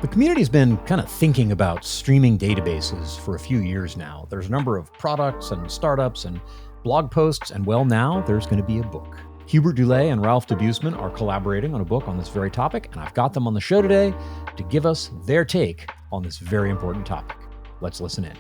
The community's been kind of thinking about streaming databases for a few years now. There's a number of products and startups and blog posts, and well, now there's going to be a book. Hubert Dulay and Ralph Debusmann are collaborating on a book on this very topic, and I've got them on the show today to give us their take on this very important topic. Let's listen in.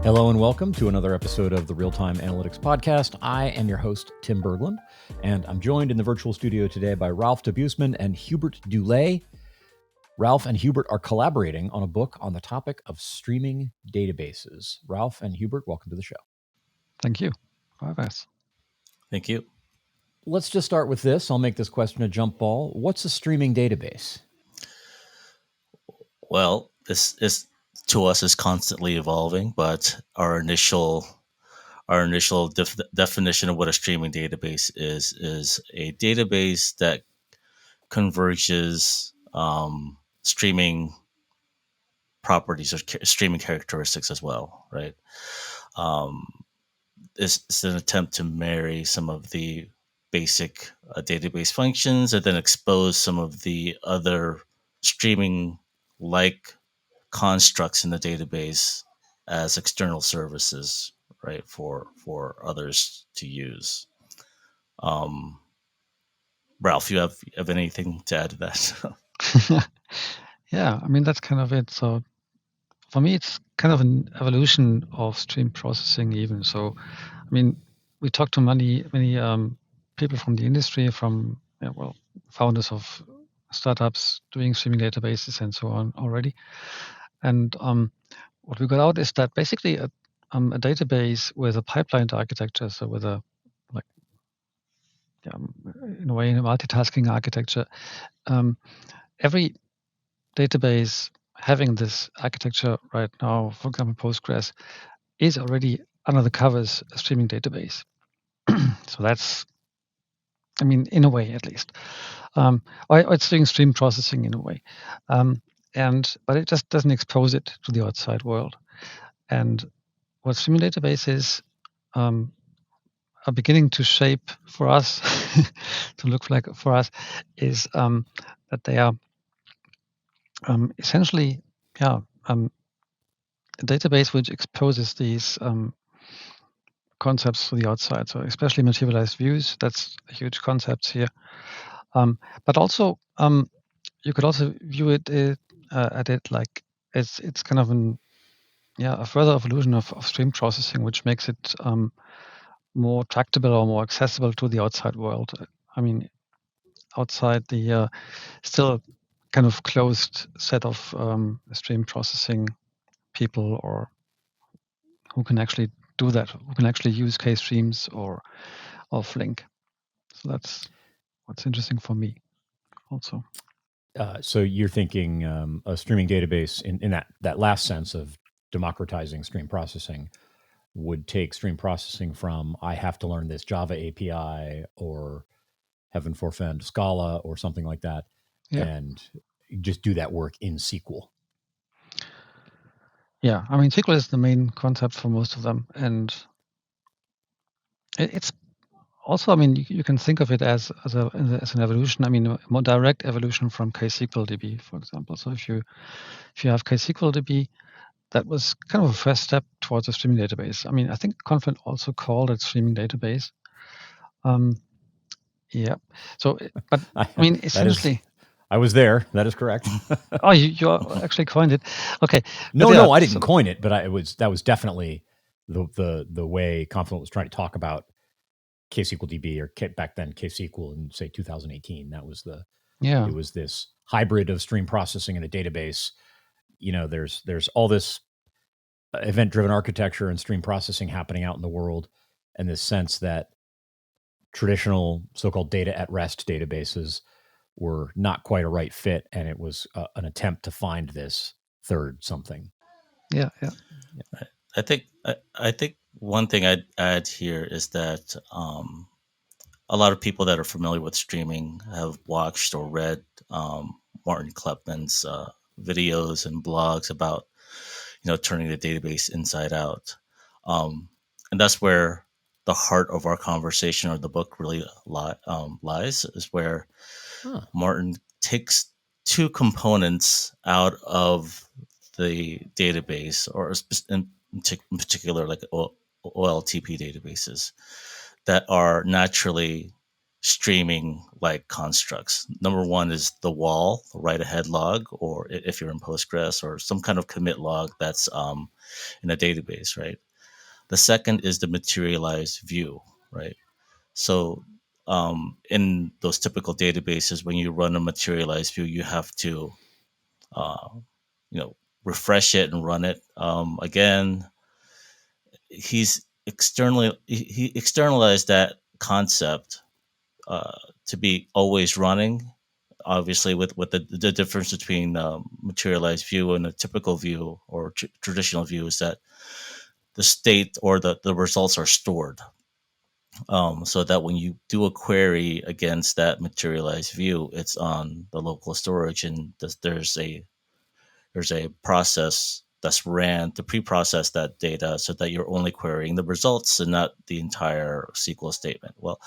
Hello and welcome to another episode of the Real-Time Analytics Podcast. I am your host, Tim Berglund, and I'm joined in the virtual studio today by Ralph Debusmann and Hubert Dulay. Ralph and Hubert are collaborating on a book on the topic of streaming databases. Ralph and Hubert, welcome to the show. Thank you. Us. Thank you. Let's just start with this. I'll make this question a jump ball. What's a streaming database? Well, this is to us is constantly evolving, but our initial definition of what a streaming database is a database that converges streaming properties or streaming characteristics as well, right? It's an attempt to marry some of the basic database functions and then expose some of the other streaming-like constructs in the database as external services, right, for others to use. Ralph, you have anything to add to that? Yeah, I mean, that's kind of it. So for me, it's kind of an evolution of stream processing even. So, I mean, we talked to many people from the industry, from founders of startups doing streaming databases and so on already. And what we got out is that basically a database with a pipelined architecture, so with a in a way, a multitasking architecture, every database having this architecture right now, for example, Postgres, is already under the covers a streaming database. So that's, I mean, in a way at least. Or it's doing stream processing in a way. But it just doesn't expose it to the outside world. And what streaming databases are beginning to shape for us, to look like for us, is that they are essentially, a database which exposes these concepts to the outside. So especially materialized views, that's a huge concept here. But also, you could also view it at it like it's kind of a further evolution of stream processing, which makes it more tractable or more accessible to the outside world. I mean, outside the still kind of closed set of stream processing people, or who can actually do that, who can actually use K-streams or Flink. So that's what's interesting for me also. So you're thinking a streaming database in that last sense of democratizing stream processing would take stream processing from I have to learn this Java API or heaven forfend Scala or something like that, and just do that work in SQL. Yeah, I mean, SQL is the main concept for most of them, and it's also, I mean, you can think of it as an evolution. I mean, a more direct evolution from KSQLDB, for example. So if you have KSQLDB, that was kind of a first step towards a streaming database. I mean, I think Confluent also called it streaming database. Yeah. So, but I mean, essentially, I was there. That is correct. Oh, you actually coined it. Okay. No, I didn't coin it, but that was definitely the way Confluent was trying to talk about KSQLDB, or back then KSQL in say 2018. That was it was this hybrid of stream processing and a database. You know, there's all this event-driven architecture and stream processing happening out in the world, and this sense that traditional so-called data at rest databases were not quite a right fit, and it was an attempt to find this third something. Yeah. I think one thing I'd add here is that a lot of people that are familiar with streaming have watched or read Martin Kleppmann's videos and blogs about turning the database inside out, and that's where the heart of our conversation or the book really lies, is where Martin takes two components out of the database, or in particular, like OLTP databases that are naturally streaming like constructs. Number one is the wall, the write ahead log, or if you're in Postgres, or some kind of commit log that's in a database, right? The second is the materialized view, right? So in those typical databases, when you run a materialized view, you have to refresh it and run it again. He externalized that concept to be always running. Obviously, with the difference between materialized view and a typical view or traditional view is that the state or the results are stored, so that when you do a query against that materialized view, it's on the local storage, and there's a process that's ran to pre-process that data so that you're only querying the results and not the entire SQL statement. Well,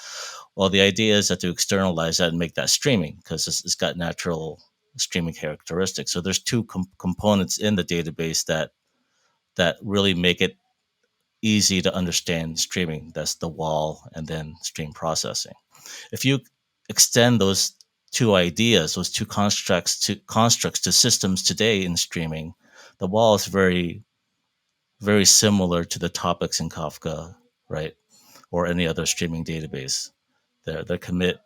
the idea is that to externalize that and make that streaming, because it's got natural streaming characteristics. So there's two components in the database that really make it easy to understand streaming. That's the wall and then stream processing. If you extend those two ideas, those two constructs to systems today in streaming, the wall is very, very similar to the topics in Kafka, right? Or any other streaming database. Their commit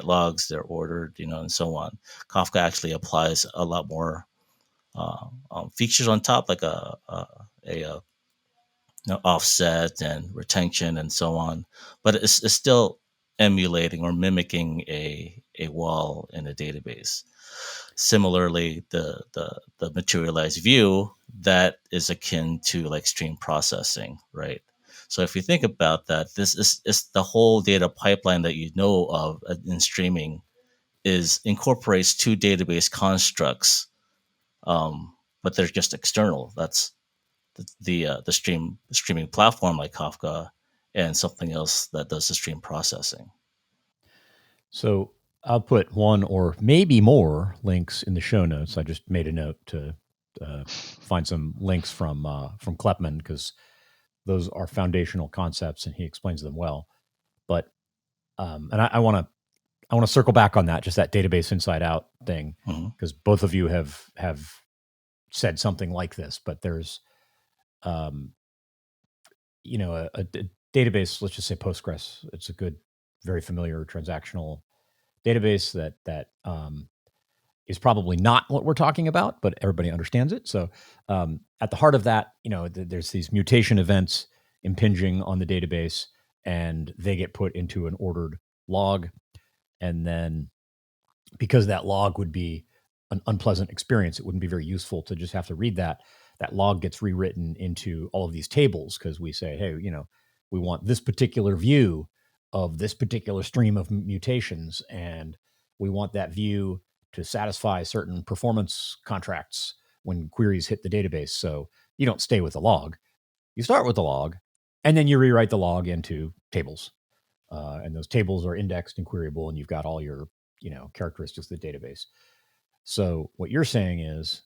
logs, they're ordered, and so on. Kafka actually applies a lot more features on top, like a offset and retention and so on, but it's still emulating or mimicking a wall in a database. Similarly, the materialized view, that is akin to like stream processing, right? So if you think about that, this is the whole data pipeline that you know of in streaming incorporates two database constructs, but they're just external. That's the streaming platform like Kafka, and something else that does the stream processing. So I'll put one or maybe more links in the show notes. I just made a note to find some links from Kleppmann, because those are foundational concepts and he explains them well. But and I want to circle back on that, just that database inside out thing, because both of you have said something like this. But there's a database, let's just say Postgres. It's a good, very familiar transactional database that is probably not what we're talking about, but everybody understands it. So at the heart of that, there's these mutation events impinging on the database, and they get put into an ordered log. And then because that log would be an unpleasant experience, it wouldn't be very useful to just have to read that. That log gets rewritten into all of these tables, because we say, hey, we want this particular view of this particular stream of mutations, and we want that view to satisfy certain performance contracts when queries hit the database. So you don't stay with the log. You start with the log, and then you rewrite the log into tables. And those tables are indexed and queryable, and you've got all your characteristics of the database. So what you're saying is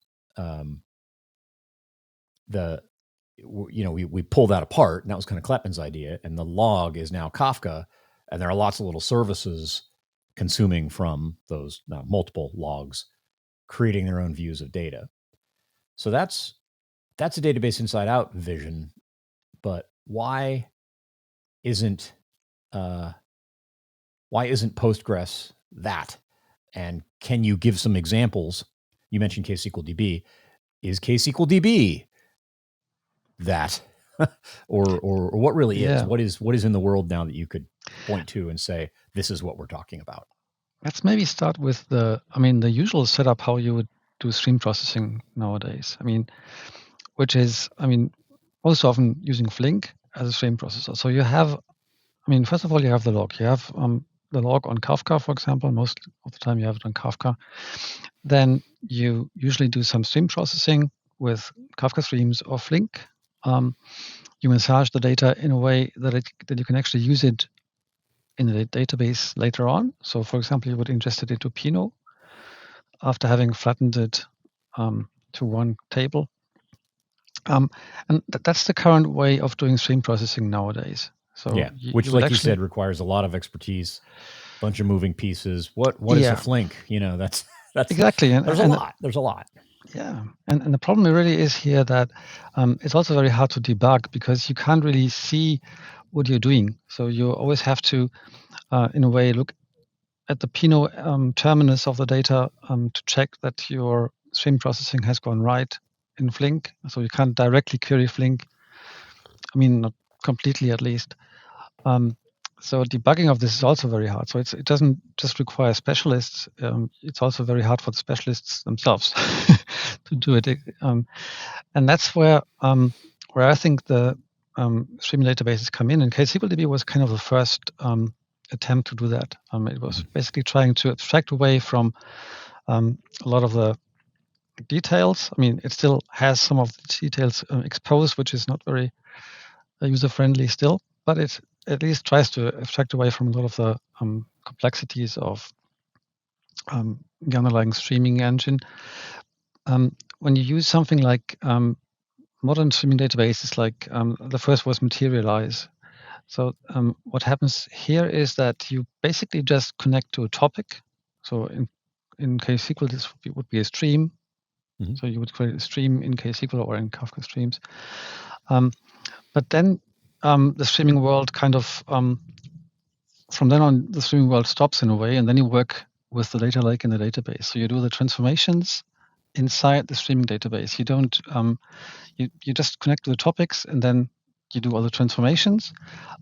we pull that apart, and that was kind of Kleppmann's idea, and the log is now Kafka, and there are lots of little services consuming from those multiple logs, creating their own views of data. So that's a database inside out vision. But why isn't Postgres that? And can you give some examples? You mentioned KSQLDB. Is KSQLDB that? or what really is? What is in the world now that you could point to and say, this is what we're talking about? Let's maybe start with the usual setup, how you would do stream processing nowadays. Which is, most often using Flink as a stream processor. So you have, first of all, you have the log. You have the log on Kafka, for example. Most of the time you have it on Kafka. Then you usually do some stream processing with Kafka Streams or Flink. you massage the data in a way that you can actually use it in the database later on. So, for example, you would ingest it into Pinot after having flattened it to one table. And that's the current way of doing stream processing nowadays. So yeah, which, like you said, requires a lot of expertise, bunch of moving pieces. What is a flink? That's exactly. There's a lot. There's a lot. Yeah, and the problem really is here that it's also very hard to debug because you can't really see what you're doing. So you always have to, in a way, look at the Pinot terminus of the data to check that your stream processing has gone right in Flink. So you can't directly query Flink. I mean, not completely at least. So debugging of this is also very hard. So it doesn't just require specialists. It's also very hard for the specialists themselves to do it. And that's where I think the streaming databases come in. And KSQLDB was kind of the first attempt to do that. It was basically trying to abstract away from a lot of the details. I mean, it still has some of the details exposed, which is not very user-friendly still, but it at least tries to abstract away from a lot of the complexities of the underlying streaming engine. When you use something like modern streaming databases, like the first was Materialize. So what happens here is that you basically just connect to a topic. So in KSQL, this would be a stream. Mm-hmm. So you would create a stream in KSQL or in Kafka Streams. But then the streaming world kind of, from then on, the streaming world stops in a way, and then you work with the data lake in the database. So you do the transformations inside the streaming database. You don't, you just connect to the topics, and then you do all the transformations.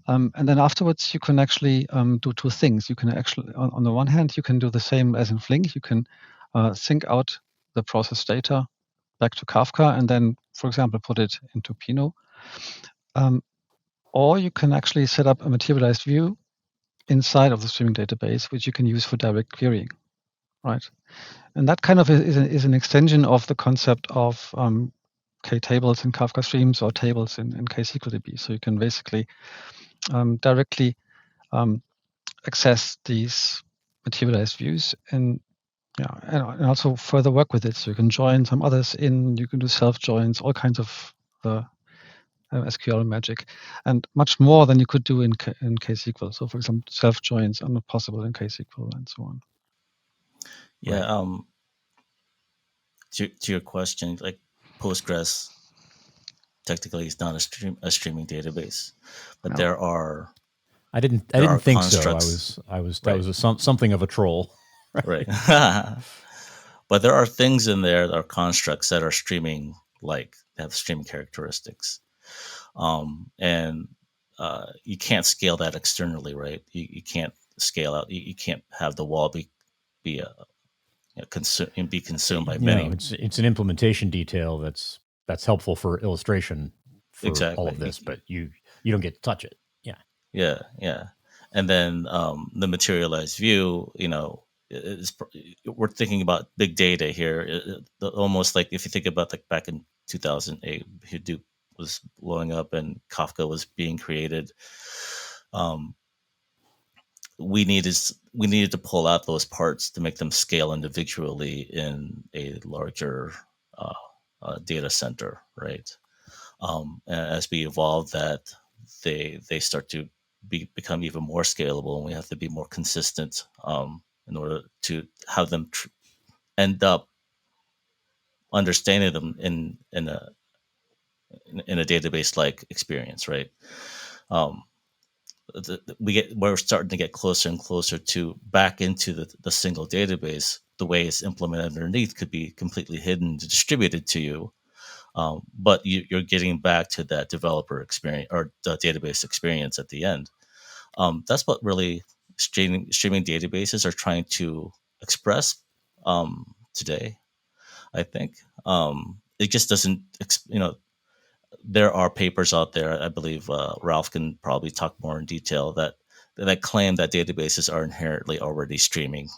And then afterwards, you can actually do two things. You can actually, on the one hand, you can do the same as in Flink. You can sync out the process data back to Kafka, and then, for example, put it into Pinot. Or you can actually set up a materialized view inside of the streaming database, which you can use for direct querying, right? And that kind of is an extension of the concept of K-tables in Kafka Streams or tables in KSQLDB. So you can basically directly access these materialized views and also further work with it. So you can join some others in, you can do self-joins, all kinds of SQL magic, and much more than you could do in KSQL. So, for example, self-joins are not possible in KSQL and so on. Yeah. Right. To your question, like Postgres technically is not a streaming database, but there are. I didn't think so. I was that was something of a troll. Right. But there are things in there that are constructs that are streaming, like they have streaming characteristics. And you can't scale that externally, right? You can't scale out. You can't have the wall be consumed by many. It's an implementation detail that's helpful for illustration for all of this, but you don't get to touch it. Yeah. And then the materialized view, we're thinking about big data here. Almost like if you think about like back in 2008, Hadoop was blowing up and Kafka was being created. We needed to pull out those parts to make them scale individually in a larger data center, right? And as we evolve that, they start to become even more scalable, and we have to be more consistent in order to have them end up understanding them in a database like experience, right? We're starting to get closer and closer to back into the single database. The way it's implemented underneath could be completely hidden, distributed to you, but you're getting back to that developer experience or the database experience at the end. That's what really streaming databases are trying to express today. I think it just doesn't. There are papers out there. I believe Ralph can probably talk more in detail that claim that databases are inherently already streaming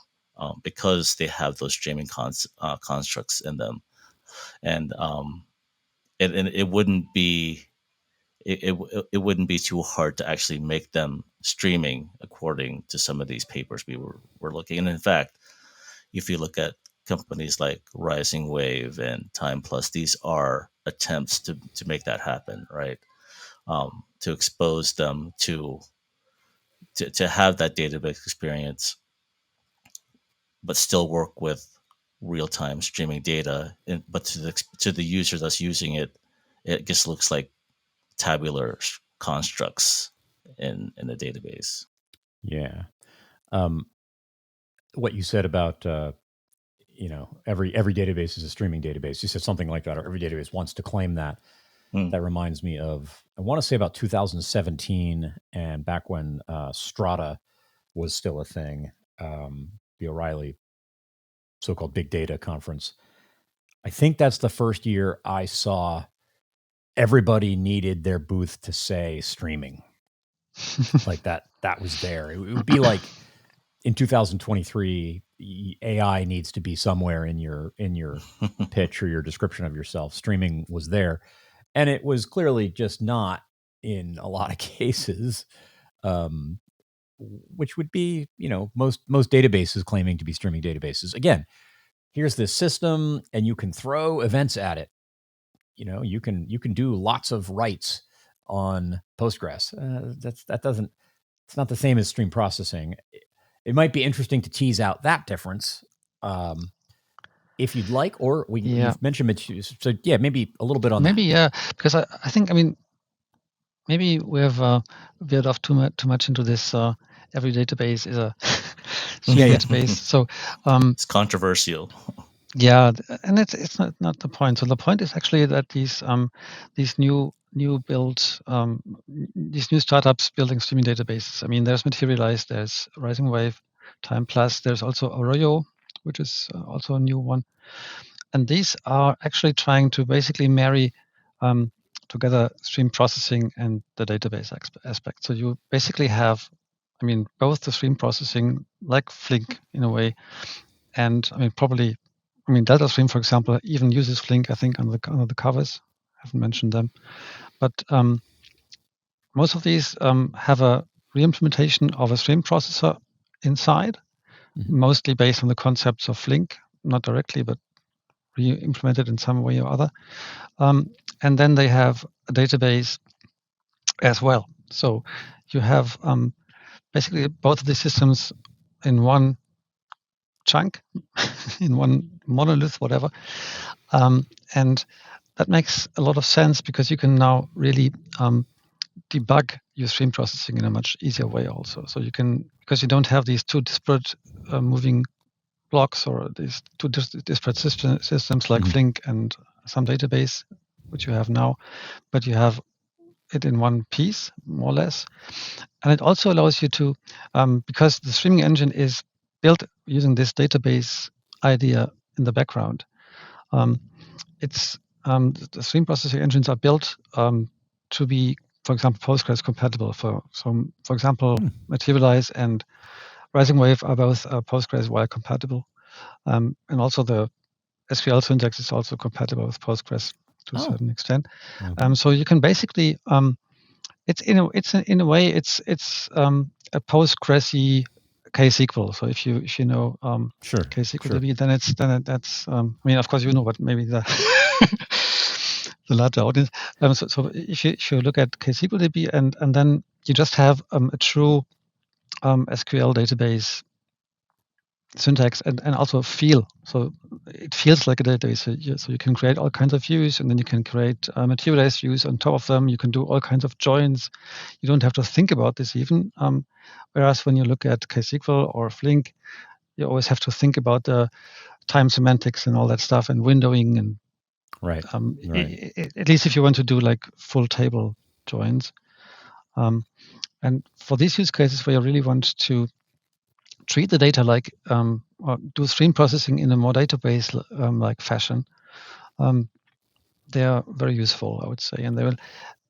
because they have those streaming constructs in them, and it wouldn't be it wouldn't be too hard to actually make them streaming according to some of these papers we were looking. And in fact, if you look at companies like Rising Wave and Time Plus, these are attempts to make that happen, right? To expose them to have that database experience, but still work with real-time streaming data. But to the user that's using it, it just looks like tabular constructs in the database. Yeah. What you said about every database is a streaming database. You said something like that, or every database wants to claim that. That reminds me of, I want to say about 2017, and back when Strata was still a thing, the O'Reilly so-called big data conference. I think that's the first year I saw everybody needed their booth to say streaming. Like that was there. It would be like in 2023, AI needs to be somewhere in your pitch or your description of yourself. Streaming was there, and it was clearly just not in a lot of cases, which would be, most databases claiming to be streaming databases. Again, here's this system, and you can throw events at it. You can do lots of writes on Postgres. It's not the same as stream processing. It might be interesting to tease out that difference, if you'd like, or you've mentioned it. So yeah, maybe a little bit on that. Because I think, maybe we have veered off too much into this. Every database is a database. So it's controversial. Yeah, and it's not the point. So the point is actually that these new builds, these new startups building streaming databases. There's Materialize, there's Rising Wave, Time Plus, there's also Arroyo, which is also a new one, and these are actually trying to basically marry together stream processing and the database aspect. So you basically have, both the stream processing like Flink in a way, and probably. Delta Stream, for example, even uses Flink, I think, under the covers. I haven't mentioned them. But most of these have a re-implementation of a stream processor inside, mostly based on the concepts of Flink, not directly, but re-implemented in some way or other. And then they have a database as well. So you have basically both of these systems in one chunk, in one monolith, whatever, and that makes a lot of sense because you can now really debug your stream processing in a much easier way also. So you can, because you don't have these two disparate moving blocks or these two disparate systems like Flink and some database, which you have now, but you have it in one piece, more or less. And it also allows you to, because the streaming engine is built using this database idea in the background. The stream processing engines are built to be, for example, Postgres compatible. For example, Materialize and Rising Wave are both Postgres WIRE compatible, and also the SQL syntax is also compatible with Postgres to a certain extent. So you can basically, it's in a way it's a Postgres-y KSQL. So if you know KSQL DB, then that's of course you know, but maybe the the larger audience. So if you look at KSQL DB and then you just have a true SQL database syntax and also feel. So it feels like a database. So you can create all kinds of views, and then you can create Materialize views on top of them. You can do all kinds of joins. You don't have to think about this even. Whereas when you look at KSQL or Flink, you always have to think about the time semantics and all that stuff and windowing and at least if you want to do like full table joins. And for these use cases where you really want to treat the data like or do stream processing in a more database like fashion, they are very useful, I would say, and they will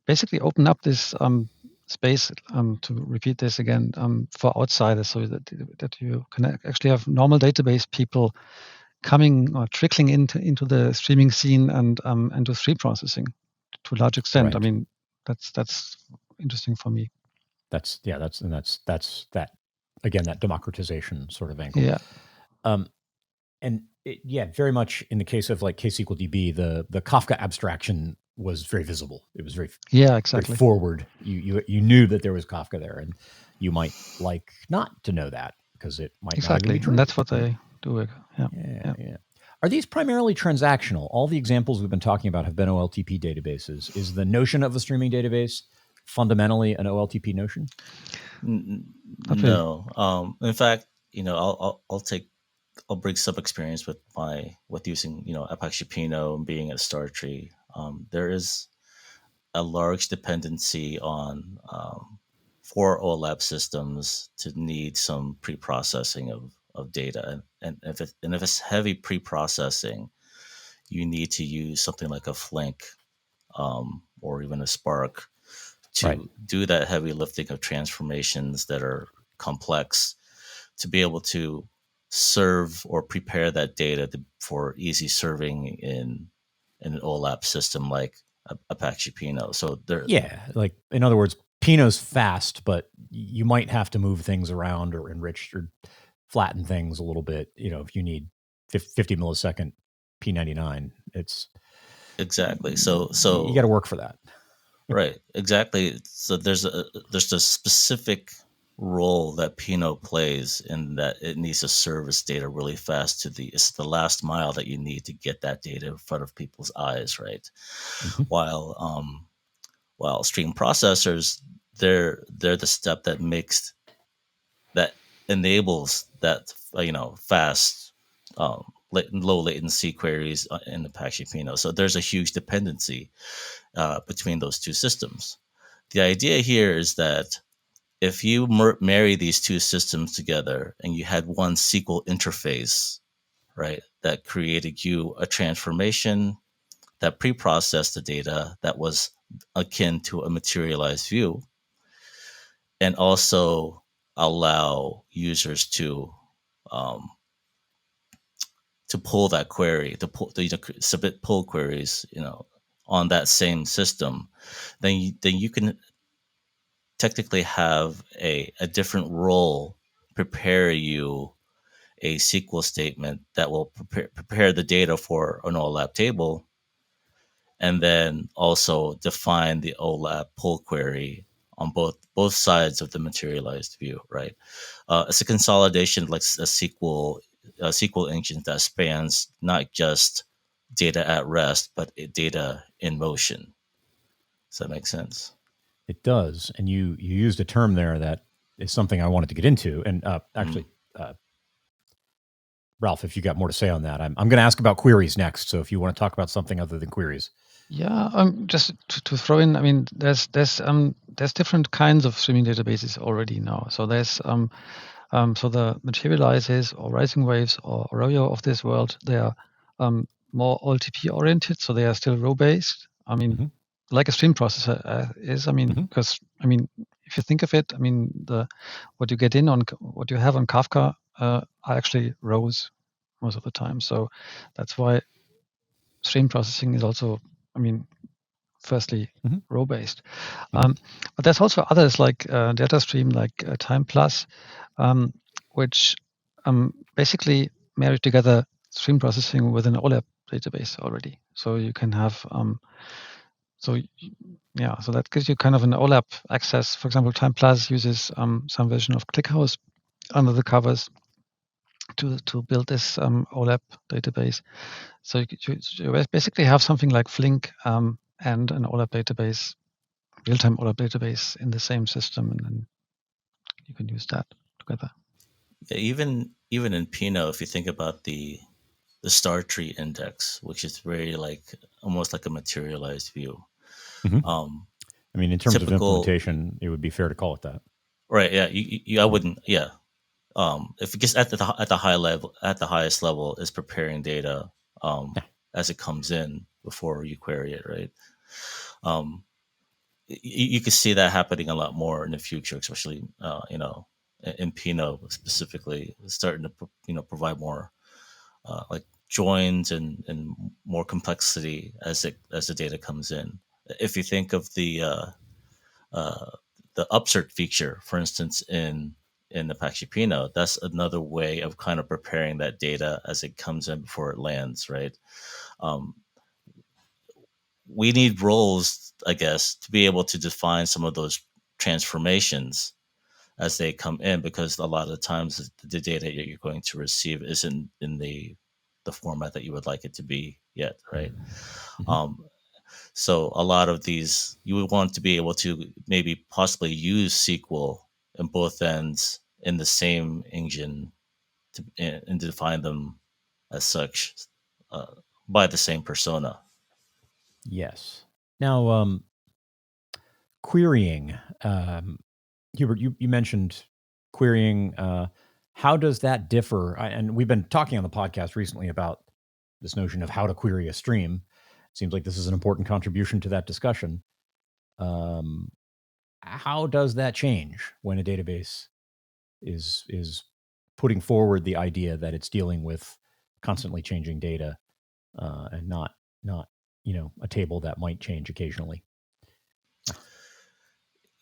basically open up this space, to repeat this again, for outsiders, so that you can actually have normal database people coming or trickling into the streaming scene and do stream processing to a large extent. that's interesting for me. That's that again, that democratization sort of angle. Yeah. And very much in the case of like KSQLDB, the Kafka abstraction was very visible. It was exactly very forward. You knew that there was Kafka there, and you might like not to know that because it might not even be true. And that's what they do. Yeah. Are these primarily transactional? All the examples we've been talking about have been OLTP databases. Is the notion of a streaming database fundamentally an OLTP notion? No. In fact, I'll bring some experience with using Apache Pinot and being at StarTree. There is a large dependency on for OLAP systems to need some pre-processing of data, and if it's heavy pre-processing, you need to use something like a Flink or even a Spark to do that heavy lifting of transformations that are complex, to be able to serve or prepare that data for easy serving in an OLAP system like Apache Pinot. So like in other words, Pinot's fast, but you might have to move things around or enrich or flatten things a little bit. If you need 50 millisecond P99, it's exactly so you got to work for that. Right, exactly. So there's a specific role that Pinot plays in that it needs to service data really fast it's the last mile that you need to get that data in front of people's eyes, right? Mm-hmm. While stream processors, they're the step that enables that fast low latency queries in Apache Pinot. So there's a huge dependency between those two systems. The idea here is that if you marry these two systems together and you had one SQL interface, right, that created you a transformation that pre-processed the data that was akin to a materialized view, and also allow users to pull that query, submit pull queries, on that same system, then you can technically have a different role prepare you a SQL statement that will prepare the data for an OLAP table, and then also define the OLAP pull query on both sides of the materialized view, right? It's a consolidation like a SQL engine that spans not just data at rest, but data in motion. Does that make sense? It does. And you used a term there that is something I wanted to get into. And actually, Ralph, if you got more to say on that, I'm going to ask about queries next. So if you want to talk about something other than queries. Yeah, just to throw in, I mean, there's different kinds of streaming databases already now. So there's so the materializes or rising waves or Arroyo of this world, they are more OLTP oriented, so they are still row based. I mean, like a stream processor is. I mean, because I mean, if you think of it, I mean, what you get in on what you have on Kafka are actually rows most of the time. So that's why stream processing is also, I mean, firstly row based. But there's also others like data stream, like Time Plus, which basically marry together stream processing with an OLAP database already. So you can have so that gives you kind of an OLAP access. For example, Time Plus uses some version of ClickHouse under the covers to build this OLAP database. So you basically have something like Flink and an OLAP database, real-time OLAP database in the same system, and then you can use that together. Yeah, even in Pinot, if you think about the StarTree index, which is very like almost like a materialized view. I mean, in terms of implementation, it would be fair to call it that. Right. Yeah. I wouldn't. Yeah. If it gets at the high level, at the highest level, is preparing data as it comes in before you query it, right? You could see that happening a lot more in the future, especially in Pinot specifically, starting to provide more like joins and more complexity as the data comes in. if you think of the upsert feature, for instance, in the Apache Pinot, that's another way of kind of preparing that data as it comes in before it lands, right? We need roles, I guess, to be able to define some of those transformations as they come in, because a lot of the times the data you're going to receive isn't in the format that you would like it to be yet, right? Mm-hmm. So a lot of these, you would want to be able to maybe possibly use SQL in both ends in the same engine and define them as such by the same persona. Yes. Now, querying. Hubert, you mentioned querying. How does that differ? And we've been talking on the podcast recently about this notion of how to query a stream. It seems like this is an important contribution to that discussion. How does that change when a database is putting forward the idea that it's dealing with constantly changing data and not a table that might change occasionally?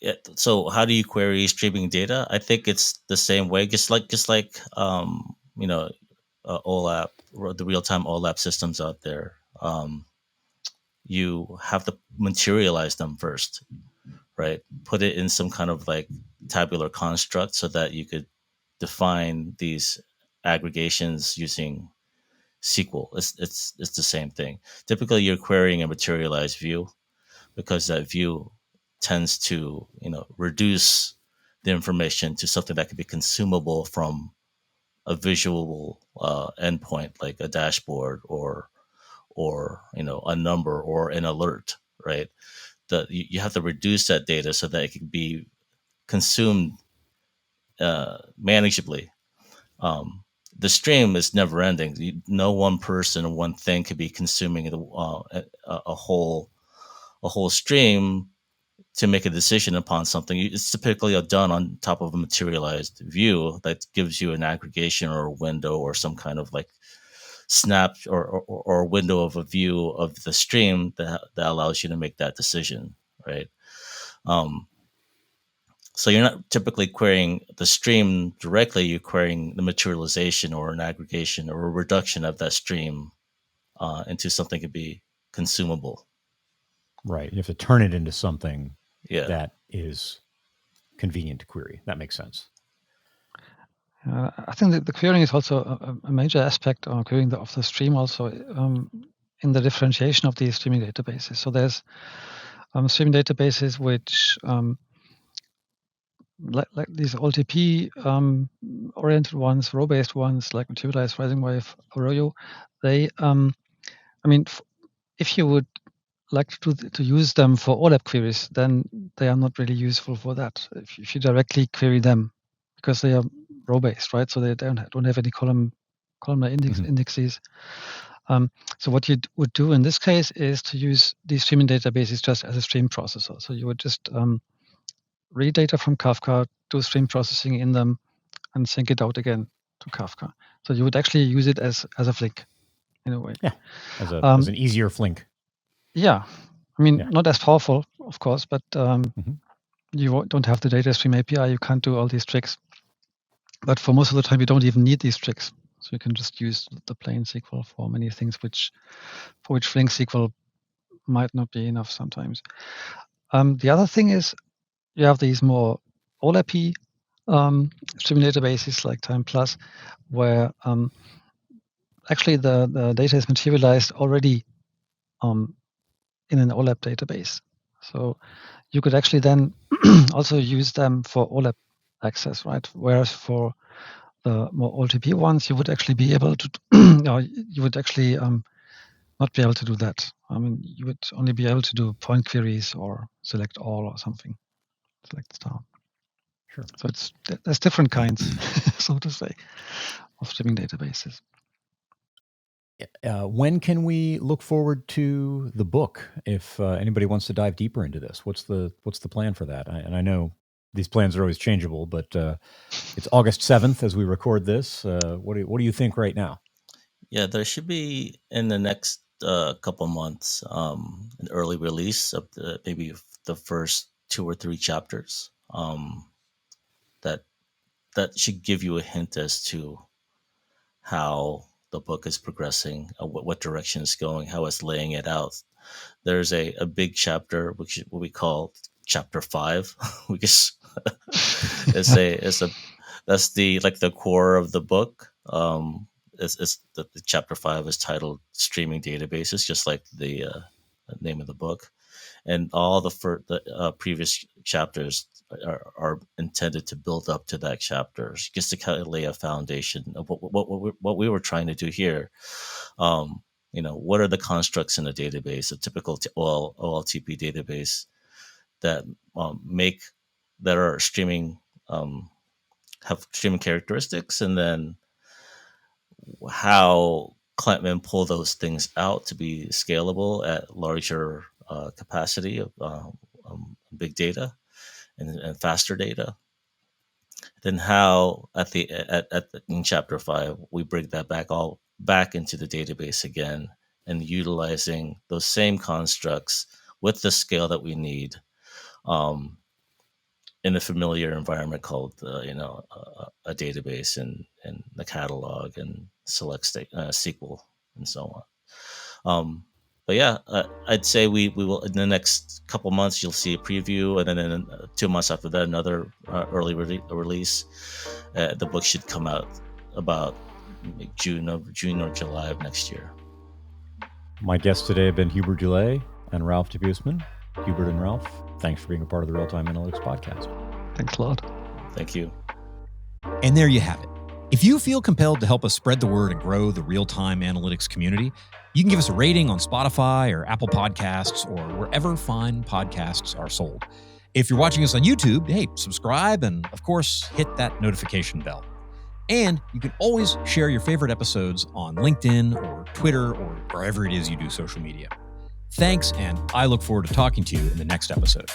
Yeah, so how do you query streaming data? I think it's the same way, just like OLAP, the real-time OLAP systems out there. You have to materialize them first, right? Put it in some kind of like tabular construct so that you could define these aggregations using SQL. It's the same thing. Typically, you're querying a materialized view because that view tends to reduce the information to something that can be consumable from a visual endpoint like a dashboard or a number or an alert, right? That you have to reduce that data so that it can be consumed manageably. The stream is never ending. No one person or one thing could be consuming a whole stream to make a decision upon something. It's typically done on top of a materialized view that gives you an aggregation or a window or some kind of like snap or window of a view of the stream that allows you to make that decision, right? So you're not typically querying the stream directly. You're querying the materialization or an aggregation or a reduction of that stream into something that could be consumable. Right. You have to turn it into something that is convenient to query. That makes sense. I think that the querying is also a major aspect of querying of the stream also in the differentiation of these streaming databases. So there's streaming databases which like these OLTP oriented ones, row-based ones like Materialize, Rising Wave, Arroyo. They, if you would like to use them for OLAP queries, then they are not really useful for that. If you directly query them, because they are row-based, right? So they don't have any columnar indexes. So what you would do in this case is to use these streaming databases just as a stream processor. So you would just read data from Kafka, do stream processing in them, and sync it out again to Kafka. So you would actually use it as a Flink in a way. Yeah, as an easier Flink. Yeah, not as powerful, of course, but you don't have the data stream API. You can't do all these tricks. But for most of the time, you don't even need these tricks. So you can just use the plain SQL for many things, for which Flink SQL might not be enough sometimes. The other thing is you have these more OLAP streaming databases like Time Plus, where actually the data is materialized already in an OLAP database. So you could actually then also use them for OLAP access, right? Whereas for the more OLTP ones, you would actually be able to, you would actually not be able to do that. You would only be able to do point queries or select all or something, select star. Sure. So there's different kinds, so to say, of streaming databases. When can we look forward to the book? If anybody wants to dive deeper into this, what's the plan for that? And I know these plans are always changeable, but it's August 7th as we record this. What do you think right now? Yeah, there should be in the next couple months, an early release of maybe the first 2 or 3 chapters. That should give you a hint as to how the book is progressing, what direction it's going, how it's laying it out. There's a big chapter, which is what we call chapter 5, which is that's the core of the book. It's the chapter 5 is titled Streaming Databases, just like the name of the book, and all the previous chapters are intended to build up to that chapter, just to kind of lay a foundation of what we were trying to do here. What are the constructs in a database, a typical OLTP database that are streaming, have streaming characteristics, and then how Clientmen pull those things out to be scalable at larger capacity of big data and faster data. Then how in chapter 5 we bring that back into the database again, and utilizing those same constructs with the scale that we need in a familiar environment called a database and the catalog and select SQL and so on. But yeah, I'd say we will, in the next couple months, you'll see a preview, and then in 2 months after that, another early release. The book should come out about June or July of next year. My guests today have been Hubert Dulay and Ralph Debusmann. Hubert and Ralph, thanks for being a part of the Real-Time Analytics Podcast. Thanks a lot. Thank you. And there you have it. If you feel compelled to help us spread the word and grow the real-time analytics community, you can give us a rating on Spotify or Apple Podcasts or wherever fine podcasts are sold. If you're watching us on YouTube, hey, subscribe and, of course, hit that notification bell. And you can always share your favorite episodes on LinkedIn or Twitter or wherever it is you do social media. Thanks, and I look forward to talking to you in the next episode.